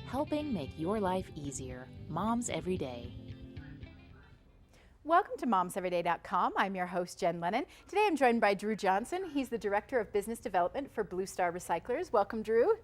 helping make your life easier. Moms Every Day. Welcome to momseveryday.com. I'm your host, Jen Lennon. Today I'm joined by Drew Johnson. He's the Director of Business Development for Blue Star Recyclers. Welcome, Drew.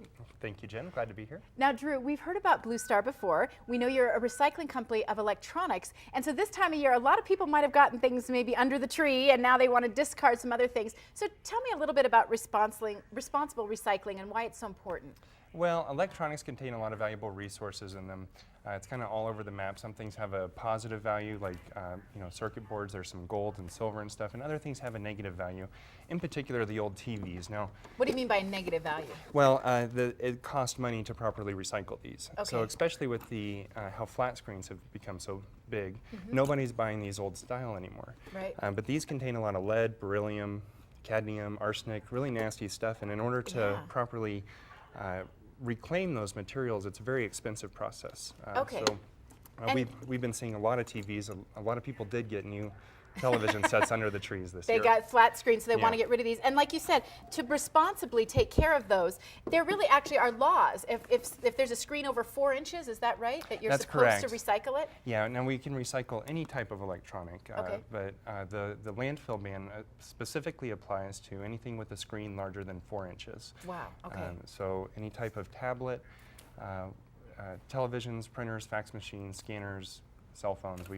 Thank you, Jen. Glad to be here. Now, Drew, we've heard about Blue Star before. We know you're a recycling company of electronics. And so this time of year, a lot of people might have gotten things maybe under the tree and now they want to discard some other things. So tell me a little bit about responsible recycling and why it's so important. Well, electronics contain a lot of valuable resources in them. It's kind of all over the map. Some things have a positive value, like circuit boards. There's some gold and silver and stuff, and other things have a negative value. In particular, the old TVs. Now, what do you mean by negative value? Well, it costs money to properly recycle these. Okay. So, especially with the how flat screens have become so big, nobody's buying these old style anymore. Right. But these contain a lot of lead, beryllium, cadmium, arsenic, really nasty stuff. And in order to properly reclaim those materials, it's a very expensive process. Okay. So we've been seeing a lot of TVs. A lot of people did get new television sets under the trees this year. They got flat screens, so they want to get rid of these. And like you said, to responsibly take care of those, there really actually are laws. If there's a screen over 4 inches, is that right? That you're That's supposed correct. to recycle it? Yeah, now we can recycle any type of electronic, but the landfill ban specifically applies to anything with a screen larger than 4 inches. Wow, okay. So any type of tablet, televisions, printers, fax machines, scanners, cell phones,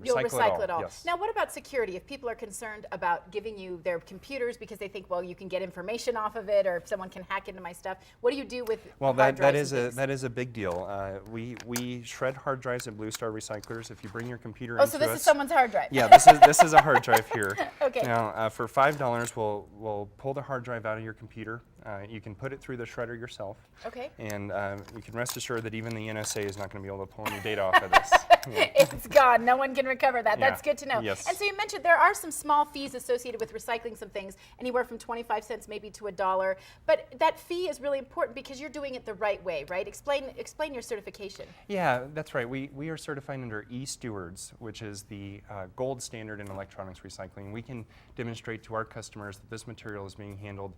You'll recycle it all. Yes. Now, what about security? If people are concerned about giving you their computers because they think, well, you can get information off of it, or if someone can hack into my stuff, what do you do with hard drives? That is a big deal. We shred hard drives at Blue Star Recyclers. If you bring your computer so this is someone's hard drive. Yeah, this is a hard drive here. Okay. Now, for $5, we'll pull the hard drive out of your computer. You can put it through the shredder yourself. Okay. And you can rest assured that even the NSA is not going to be able to pull any data off of this. It's gone. No one can recover that. Yeah. That's good to know. Yes. And so you mentioned there are some small fees associated with recycling some things, anywhere from 25 cents maybe to $1. But that fee is really important because you're doing it the right way, right? Explain your certification. Yeah, that's right. We are certified under eStewards, which is the gold standard in electronics recycling. We can demonstrate to our customers that this material is being handled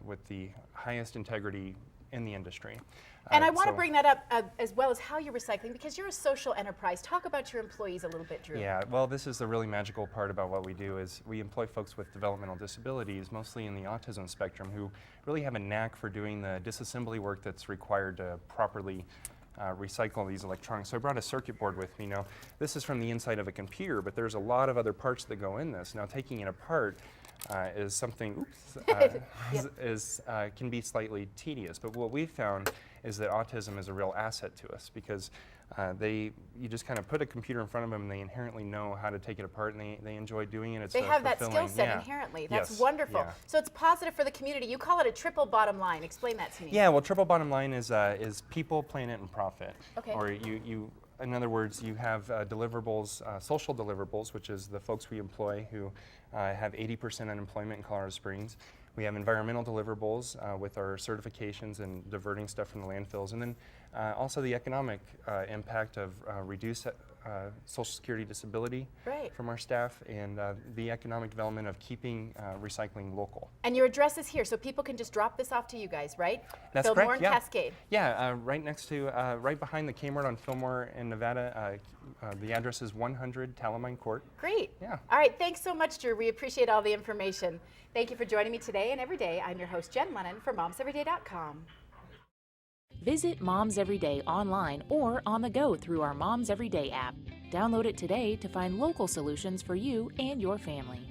with the highest integrity in the industry. And I want to bring that up as well as how you're recycling, because you're a social enterprise. Talk about your employees a little bit, Drew. Yeah, well, this is the really magical part about what we do is we employ folks with developmental disabilities, mostly in the autism spectrum, who really have a knack for doing the disassembly work that's required to properly recycle these electronics. So I brought a circuit board with me. Now, this is from the inside of a computer, but there's a lot of other parts that go in this. Now, taking it apart is something can be slightly tedious. But what we found is that autism is a real asset to us because you just kind of put a computer in front of them and they inherently know how to take it apart and they enjoy doing it. It's they have that fulfilling. skill set inherently. That's yes. wonderful. Yeah. So it's positive for the community. You call it a triple bottom line. Explain that to me. Yeah, well, triple bottom line is people, planet, and profit. Okay. Or in other words, you have deliverables, social deliverables, which is the folks we employ who have 80% unemployment in Colorado Springs. We have environmental deliverables with our certifications and diverting stuff from the landfills. And then also the economic impact of reduced Social Security disability from our staff and the economic development of keeping recycling local. And your address is here, so people can just drop this off to you guys, right? That's Fillmore correct, and Cascade. Yeah, right next to, right behind the Kmart on Fillmore in Nevada. The address is 100 Talamine Court. Great. Yeah. All right, thanks so much, Drew. We appreciate all the information. Thank you for joining me today and every day. I'm your host, Jen Lennon, for momseveryday.com. Visit Moms Every Day online or on the go through our Moms Every Day app. Download it today to find local solutions for you and your family.